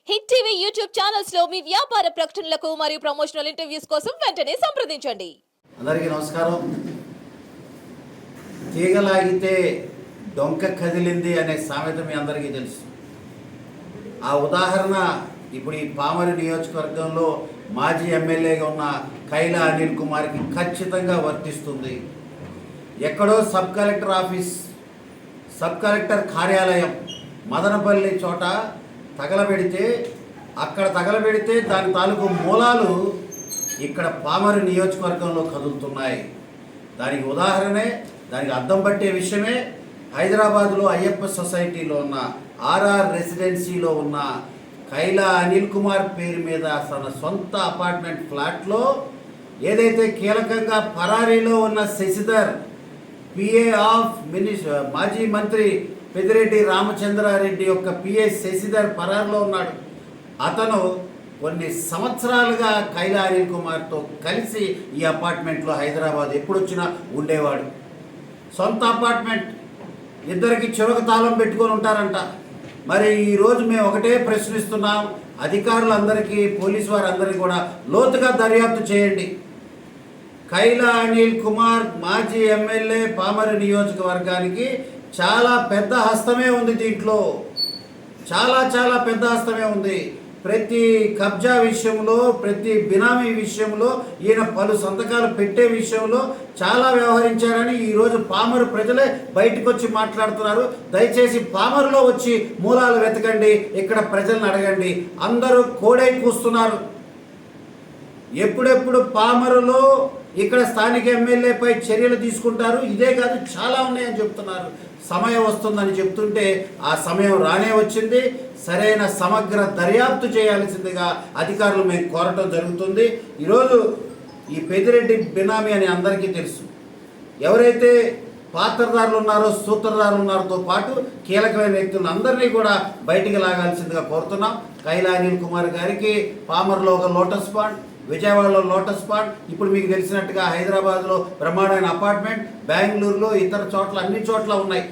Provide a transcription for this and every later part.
Hit TV YouTube channels లో మీ వ్యాపార ప్రకటనలకు మరియు ప్రమోషనల్ ఇంటర్వ్యూస్ కోసం వెంటనే సంప్రదించండి. అందరికీ నమస్కారం. తీగలాగితే డొంక కదిలింది అనే సామెత మీ అందరికీ తెలుసు. ఆ ఉదాహరణ ఇప్పుడు ఈ పామరు నియోజకవర్గంలో మాజీ ఎమ్మెల్యేగా ఉన్న కైలా అనిల్ కుమార్కి ఖచ్చితంగా వర్తిస్తుంది. ఎక్కడో sub collector office, sub collector కార్యాలయం మదనపల్లి చోట తగలబెడితే దాని తాలూకు మూలాలు ఇక్కడ పామరు నియోజకవర్గంలో కదులుతున్నాయి. దానికి ఉదాహరణే, దానికి అద్దం పట్టే విషయమే హైదరాబాదులో అయ్యప్ప సొసైటీలో ఉన్న ఆర్ఆర్ రెసిడెన్సీలో ఉన్న కైలా అనిల్ కుమార్ పేరు మీద తన సొంత అపార్ట్మెంట్ ఫ్లాట్లో ఏదైతే కీలకంగా పరారీలో ఉన్న శశిధర్ పిఏ ఆఫ్ మాజీ మంత్రి పెద్దిరెడ్డి రామచంద్రారెడ్డి యొక్క పిఏ శశిధర్ పరారులో ఉన్నాడు. అతను కొన్ని సంవత్సరాలుగా కైలా అనిల్ కుమార్తో కలిసి ఈ అపార్ట్మెంట్లో హైదరాబాద్ ఎప్పుడొచ్చినా ఉండేవాడు. సొంత అపార్ట్మెంట్, ఇద్దరికి చెరొక తాళం పెట్టుకొని ఉంటారంట. మరి ఈరోజు మేము ఒకటే ప్రశ్నిస్తున్నాం, అధికారులందరికీ, పోలీసు వారందరికీ కూడా లోతుగా దర్యాప్తు చేయండి. కైలా అనిల్ కుమార్ మాజీ ఎమ్మెల్యే పామరు నియోజకవర్గానికి చాలా పెద్ద హస్తమే ఉంది. దీంట్లో చాలా పెద్ద హస్తమే ఉంది. ప్రతి కబ్జా విషయంలో, ప్రతి బినామీ విషయంలో, ఈయన పలు సంతకాలు పెట్టే విషయంలో చాలా వ్యవహరించారని ఈరోజు పామరు ప్రజలే బయటకు వచ్చి మాట్లాడుతున్నారు. దయచేసి పామరులో వచ్చి మూలాలు వెతకండి, ఇక్కడ ప్రజలను అడగండి. అందరూ కోడై కూస్తున్నారు. ఎప్పుడెప్పుడు పామరులో ఇక్కడ స్థానిక ఎమ్మెల్యేపై చర్యలు తీసుకుంటారు, ఇదే కాదు చాలా ఉన్నాయని చెప్తున్నారు. సమయం వస్తుందని చెప్తుంటే ఆ సమయం రానే వచ్చింది. సరైన సమగ్ర దర్యాప్తు చేయాల్సిందిగా అధికారులు మేము కోరటం జరుగుతుంది. ఈరోజు ఈ పెద్దిరెడ్డి బినామీ అని అందరికీ తెలుసు. ఎవరైతే పాత్రదారులు ఉన్నారో, సూత్రధారులు ఉన్నారో పాటు కీలకమైన వ్యక్తులను అందరినీ కూడా బయటికి లాగాల్సిందిగా కోరుతున్నాం. కైలా అనిల్ కుమార్ గారికి పామర్లో ఒక లోటస్ పాండ్, విజయవాడలో లోటస్ పాండ్, ఇప్పుడు మీకు తెలిసినట్టుగా హైదరాబాద్లో బ్రహ్మాండమైన అపార్ట్మెంట్, బెంగళూరులో ఇతర చోట్ల అన్ని చోట్ల ఉన్నాయి.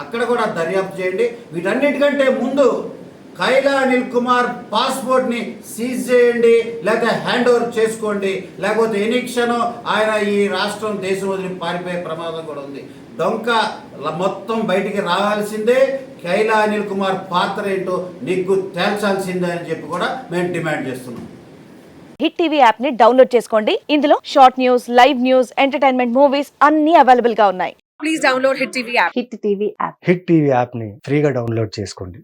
అక్కడ కూడా దర్యాప్తు చేయండి. వీటన్నిటికంటే ముందు కైలా అనిల్ కుమార్ పాస్పోర్ట్ని సీజ్ చేయండి, లేకపోతే హ్యాండ్ ఓవర్ చేసుకోండి. లేకపోతే ఎనీ క్షణం ఆయన ఈ రాష్ట్రం, దేశం వదిలి పారిపోయే ప్రమాదం కూడా ఉంది. డొంక మొత్తం బయటికి రావాల్సిందే. కైలా అనిల్ కుమార్ పాత్ర ఏంటో నీకు తేల్చాల్సిందే అని చెప్పి కూడా మేము డిమాండ్ చేస్తున్నాం. హిట్ టీవీ యాప్ ని డౌన్లోడ్ చేసుకోండి. ఇందులో short news, live news, entertainment movies అన్ని అవైలబుల్ గా ఉన్నాయి. Please download Hit TV app. Hit TV app. Hit TV యాప్ని ఫ్రీగా డౌన్లోడ్ చేసుకోండి.